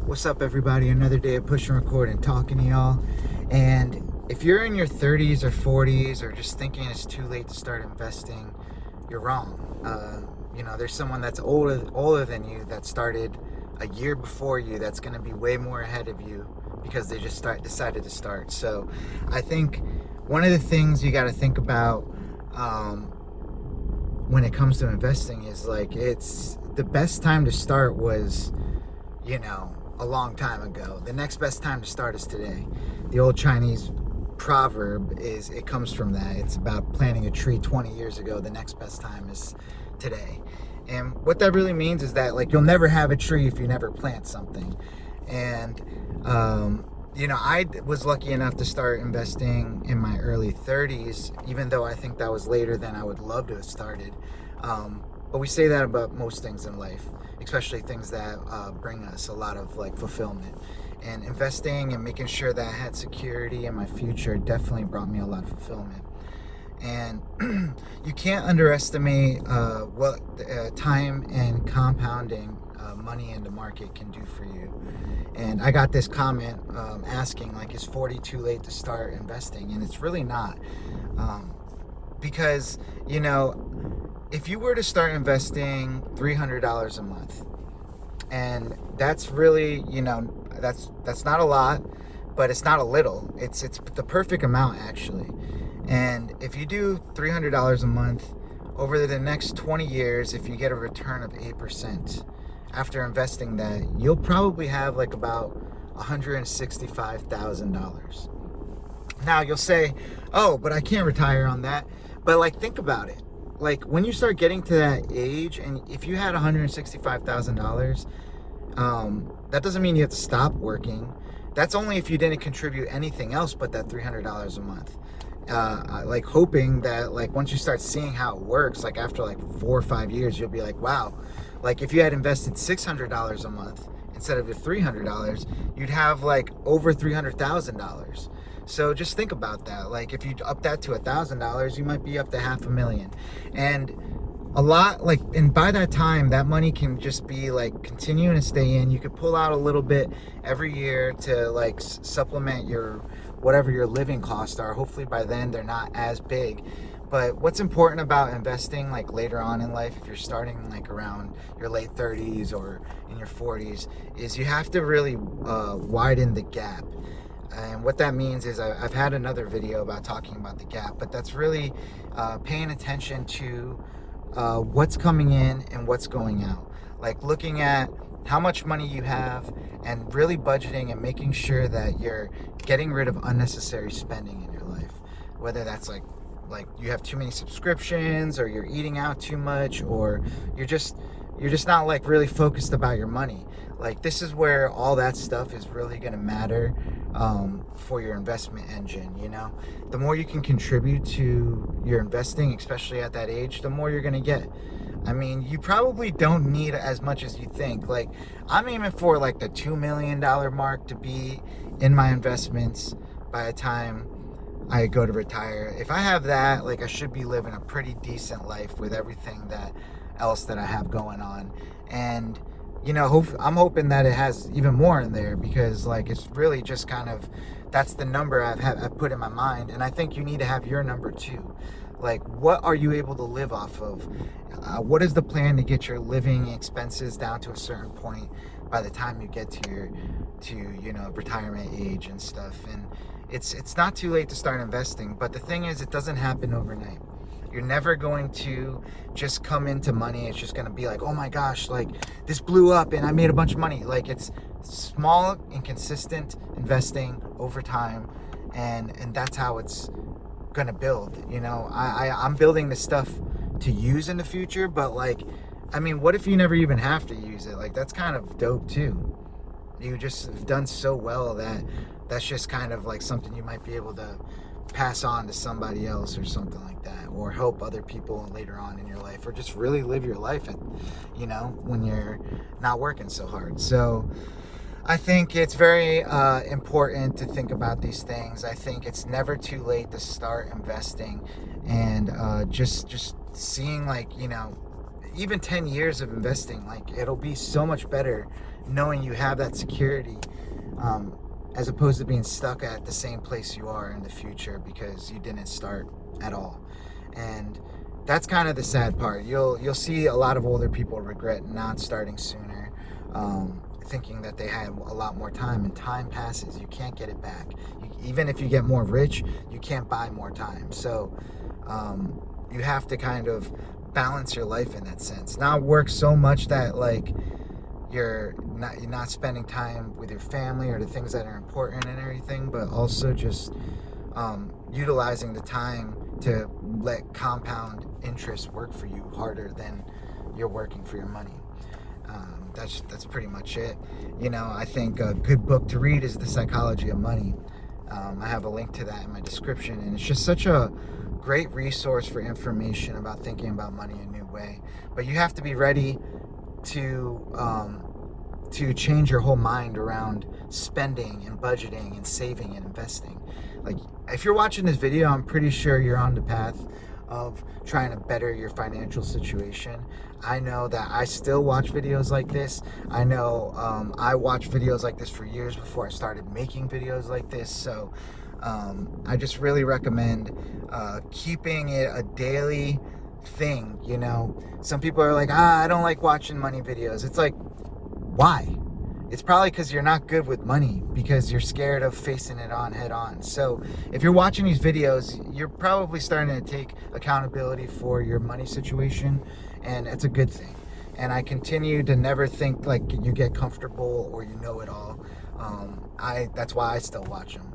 What's up, everybody? Another day of push and record and talking to y'all. And if you're in your 30s or 40s or just thinking it's too late to start investing, you're wrong. There's someone that's older than you that started a year before you that's going to be way more ahead of you because they just decided to start. So I think one of the things you got to think about when it comes to investing is like it's the best time to start was, a long time ago. The next best time to start is today. The old Chinese proverb it comes from that. It's about planting a tree 20 years ago. The next best time is today. And what that really means is that like you'll never have a tree if you never plant something. And I was lucky enough to start investing in my early 30s, even though I think that was later than I would love to have started. But we say that about most things in life, especially things that bring us a lot of like fulfillment. And investing and making sure that I had security in my future definitely brought me a lot of fulfillment. And you can't underestimate what time and compounding money in the market can do for you. And I got this comment asking, like, is 40 too late to start investing? And it's really not. Because, if you were to start investing $300 a month, and that's really, that's not a lot, but it's not a little. It's the perfect amount, actually. And if you do $300 a month over the next 20 years, if you get a return of 8%, after investing that, you'll probably have like about $165,000. Now you'll say, oh, but I can't retire on that. But like, think about it. Like when you start getting to that age, and if you had $165,000, that doesn't mean you have to stop working. That's only if you didn't contribute anything else but that $300 a month. Like hoping that like once you start seeing how it works, like after like 4 or 5 years, you'll be like, wow, like if you had invested $600 a month instead of the $300, you'd have like over $300,000. So just think about that. Like if you up that to $1,000, you might be up to $500,000. And a lot, like, and by that time that money can just be like continuing to stay in. You could pull out a little bit every year to like supplement your whatever your living costs are. Hopefully by then they're not as big. But what's important about investing like later on in life, if you're starting like around your late 30s or in your 40s, is you have to really widen the gap. And what that means is I've had another video about talking about the gap, but that's really paying attention to what's coming in and what's going out. Like looking at how much money you have and really budgeting and making sure that you're getting rid of unnecessary spending in your life. Whether that's like you have too many subscriptions, or you're eating out too much, or you're just not like really focused about your money. Like this is where all that stuff is really going to matter for your investment engine. The more you can contribute to your investing, especially at that age, the more you're going to get. I mean, you probably don't need as much as you think. Like I'm aiming for like the $2 million mark to be in my investments by the time I go to retire. If I have that, like I should be living a pretty decent life with everything else that I have going on. And I'm hoping that it has even more in there, because like it's really just kind of, that's the number I've put in my mind. And I think you need to have your number too. Like what are you able to live off of? What is the plan to get your living expenses down to a certain point by the time you get to your retirement age and stuff? And it's not too late to start investing, but the thing is, it doesn't happen overnight. You're never going to just come into money. It's just going to be like, oh my gosh, like this blew up and I made a bunch of money. Like it's small and consistent investing over time, and that's how it's going to build. I'm building this stuff to use in the future, but like, I mean, what if you never even have to use it? Like that's kind of dope too. You just have done so well that that's just kind of like something you might be able to pass on to somebody else or something like that, or help other people later on in your life, or just really live your life when you're not working so hard. So I think it's very important to think about these things. I think it's never too late to start investing, and just seeing like even 10 years of investing, like it'll be so much better knowing you have that security, as opposed to being stuck at the same place you are in the future because you didn't start at all. And that's kind of the sad part. You'll see a lot of older people regret not starting sooner, thinking that they had a lot more time, and time passes. You can't get it back. Even if you get more rich, you can't buy more time. So you have to kind of balance your life in that sense. Not work so much that like you're not spending time with your family or the things that are important and everything, but also just utilizing the time to let compound interest work for you harder than you're working for your money. That's pretty much it. I think a good book to read is The Psychology of Money. I have a link to that in my description, and it's just such a great resource for information about thinking about money in a new way. But you have to be ready to change your whole mind around spending and budgeting and saving and investing. Like, if you're watching this video, I'm pretty sure you're on the path of trying to better your financial situation. I know that I still watch videos like this. I know I watched videos like this for years before I started making videos like this. So I just really recommend keeping it a daily thing. Some people are like, I don't like watching money videos. It's like, why? It's probably because you're not good with money, because you're scared of facing it on head on. So if you're watching these videos, you're probably starting to take accountability for your money situation, and it's a good thing. And I continue to never think like you get comfortable or you know it all. That's why I still watch them.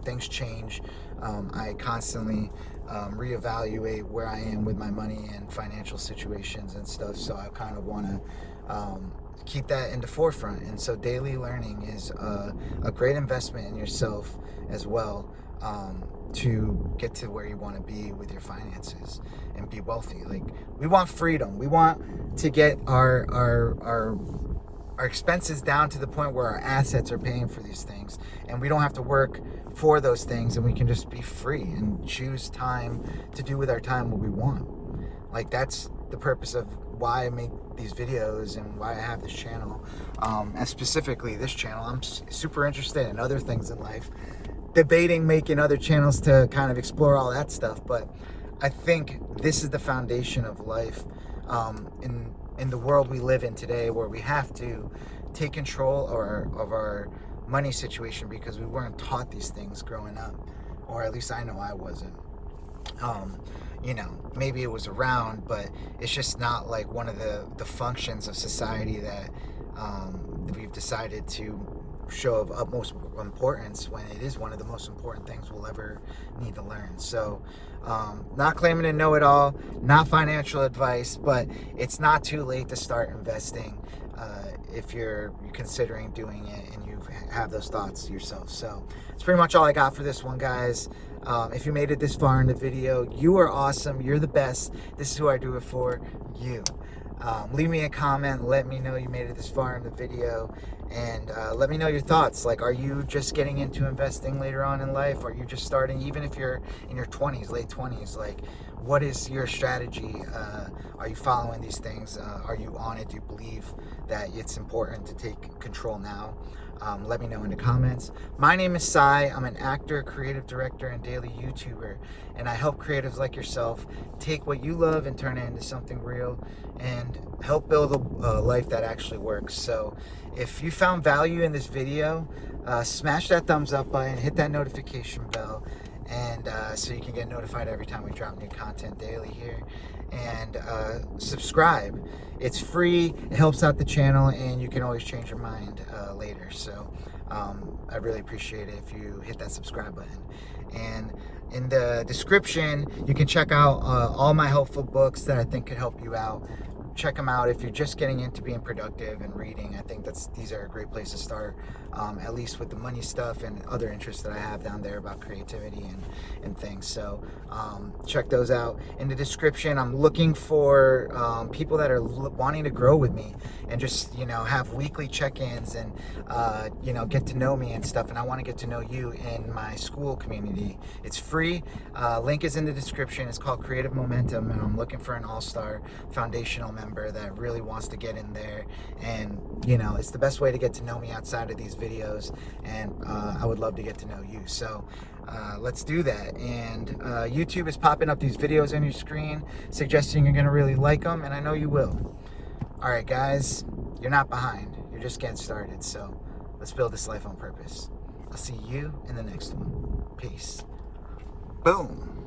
Things change. I constantly reevaluate where I am with my money and financial situations and stuff. So I kind of want to keep that in the forefront. And so daily learning is a great investment in yourself as well, to get to where you want to be with your finances and be wealthy. Like, we want freedom. We want to get our expenses down to the point where our assets are paying for these things, and we don't have to work for those things, and we can just be free and choose time to do with our time what we want. Like, that's the purpose of why I make these videos and why I have this channel, and specifically this channel. I'm super interested in other things in life, debating making other channels to kind of explore all that stuff, but I think this is the foundation of life in the world we live in today, where we have to take control of our money situation because we weren't taught these things growing up, or at least I know I wasn't. Maybe it was around, but it's just not like one of the functions of society that we've decided to show of utmost importance, when it is one of the most important things we'll ever need to learn. So not claiming to know it all, not financial advice, but it's not too late to start investing if you're considering doing it and you have those thoughts yourself. So it's pretty much all I got for this one, guys. If you made it this far in the video, you are awesome. You're the best. This is who I do it for, you. Leave me a comment. Let me know you made it this far in the video. And let me know your thoughts. Like, are you just getting into investing later on in life? Are you just starting, even if you're in your 20s, late 20s? Like, what is your strategy? Are you following these things? Are you on it? Do you believe that it's important to take control now? Let me know in the comments. My name is Sai. I'm an actor, creative director, and daily YouTuber, and I help creatives like yourself take what you love and turn it into something real and help build a life that actually works. So if you found value in this video, smash that thumbs up button, hit that notification bell, and so you can get notified every time we drop new content daily here. And subscribe. It's free, it helps out the channel, and you can always change your mind later. So I really appreciate it if you hit that subscribe button. And in the description, you can check out all my helpful books that I think could help you out. Check them out if you're just getting into being productive and reading. I think these are a great place to start, at least with the money stuff and other interests that I have down there about creativity and things. So check those out. In the description, I'm looking for people that are wanting to grow with me and just, have weekly check-ins and, get to know me and stuff. And I want to get to know you in my school community. It's free. Link is in the description. It's called Creative Momentum, and I'm looking for an all-star foundational member member that really wants to get in there. And, you know, it's the best way to get to know me outside of these videos. And I would love to get to know you. So let's do that. And YouTube is popping up these videos on your screen, suggesting you're going to really like them. And I know you will. All right, guys, you're not behind. You're just getting started. So let's build this life on purpose. I'll see you in the next one. Peace. Boom.